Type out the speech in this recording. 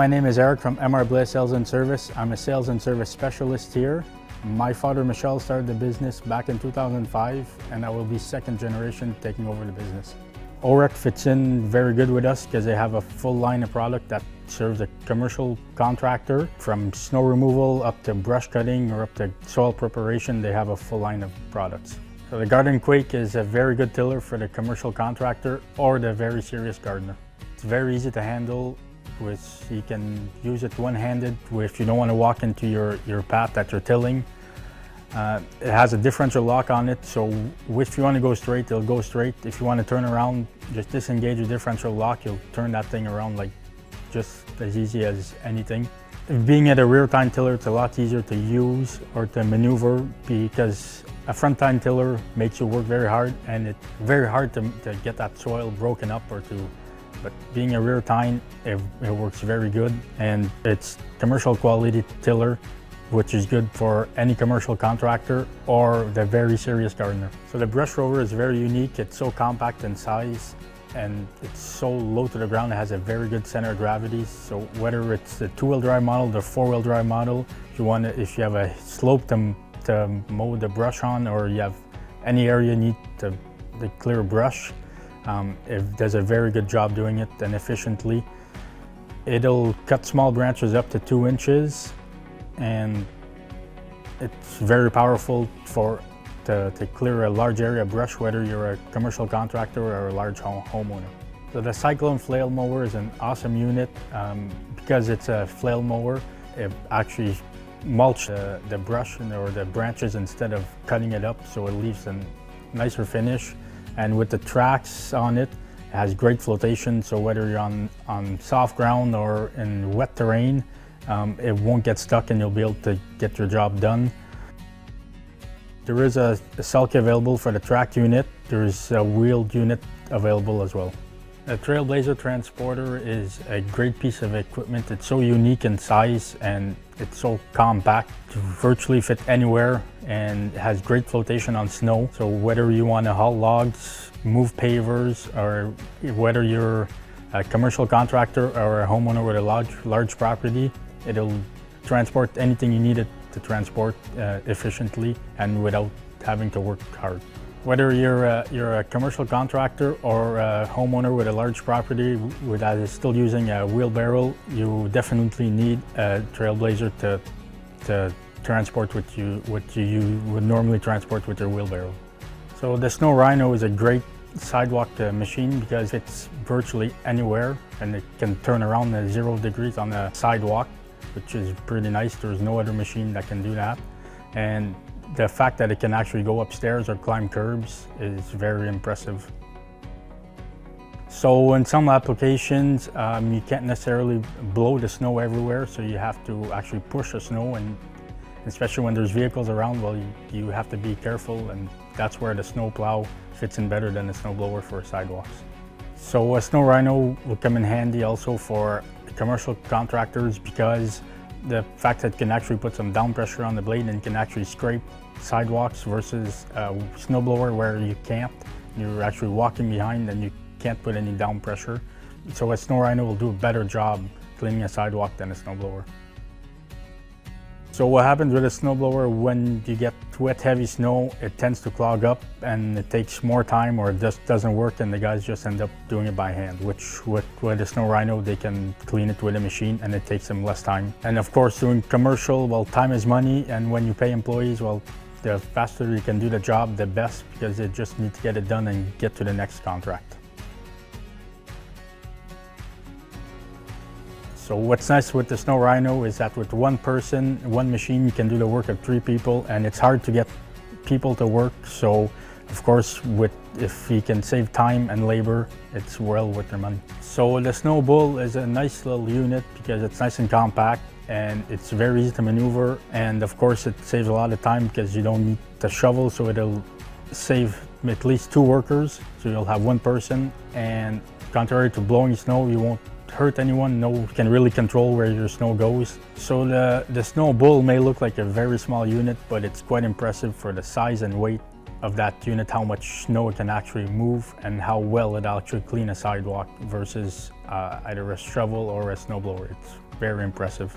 my name is Eric from Eric Blais Sales and Service. I'm a sales and service specialist here. My father, Michel, started the business back in 2005, and I will be second generation taking over the business. Orec fits in very good with us because they have a full line of product that serves a commercial contractor. From snow removal up to brush cutting or up to soil preparation, they have a full line of products. So the Garden Quake is a very good tiller for the commercial contractor or the very serious gardener. It's very easy to handle. You can use it one-handed if you don't want to walk into your path that you're tilling. It has a differential lock on it, so if you want to go straight, it'll go straight. If you want to turn around, just disengage the differential lock, you'll turn that thing around like just as easy as anything. Being at a rear tine tiller, it's a lot easier to use or to maneuver because a front tine tiller makes you work very hard, and it's very hard to get that soil broken up but being a rear tine, it works very good, and it's commercial quality tiller, which is good for any commercial contractor or the very serious gardener. So the brush rover is very unique. It's so compact in size and it's so low to the ground. It has a very good center of gravity. So whether it's the two-wheel drive model, the four-wheel drive model, if you have a slope to mow the brush on, or you have any area you need to clear brush, it does a very good job doing it and efficiently. It'll cut small branches up to 2 inches, and it's very powerful to clear a large area of brush, whether you're a commercial contractor or a large homeowner. So the Cyclone flail mower is an awesome unit because it's a flail mower. It actually mulches the brush or the branches instead of cutting it up, so it leaves a nicer finish. And with the tracks on it, it has great flotation, so whether you're on soft ground or in wet terrain, it won't get stuck and you'll be able to get your job done. There is a sulky available for the track unit. There's a wheeled unit available as well. The Trailblazer Transporter is a great piece of equipment. It's so unique in size and it's so compact to virtually fit anywhere, and has great flotation on snow. So whether you want to haul logs, move pavers, or whether you're a commercial contractor or a homeowner with a large property, it'll transport anything you need it to transport efficiently and without having to work hard. Whether you're a commercial contractor or a homeowner with a large property that is still using a wheelbarrow, you definitely need a Trailblazer to transport what you would normally transport with your wheelbarrow. So the Snow Rhino is a great sidewalk machine because it's virtually anywhere and it can turn around at 0 degrees on the sidewalk, which is pretty nice. There's no other machine that can do that. And the fact that it can actually go upstairs or climb curbs is very impressive. So in some applications, you can't necessarily blow the snow everywhere, so you have to actually push the snow, and especially when there's vehicles around, well, you have to be careful, and that's where the snow plow fits in better than the snow blower for sidewalks. So a Snow Rhino will come in handy also for commercial contractors because the fact that it can actually put some down pressure on the blade and can actually scrape sidewalks versus a snowblower where you can't. You're actually walking behind and you can't put any down pressure. So a Snow Rhino will do a better job cleaning a sidewalk than a snowblower. So what happens with a snowblower, when you get wet, heavy snow, it tends to clog up and it takes more time, or it just doesn't work and the guys just end up doing it by hand, which with a Snow Rhino, they can clean it with a machine and it takes them less time. And of course, doing commercial, well, time is money, and when you pay employees, well, the faster you can do the job, the best, because they just need to get it done and get to the next contract. So what's nice with the Snow Rhino is that with one person, one machine, you can do the work of 3 people, and it's hard to get people to work. So of course, if you can save time and labor, it's well worth their money. So the Snow Bull is a nice little unit because it's nice and compact and it's very easy to maneuver, and of course it saves a lot of time because you don't need to shovel, so it'll save at least 2 workers, so you'll have 1 person, and contrary to blowing snow, you won't hurt anyone. You can really control where your snow goes. So the Snow Bull may look like a very small unit, but it's quite impressive for the size and weight of that unit, how much snow it can actually move and how well it actually clean a sidewalk versus either a shovel or a snowblower. It's very impressive.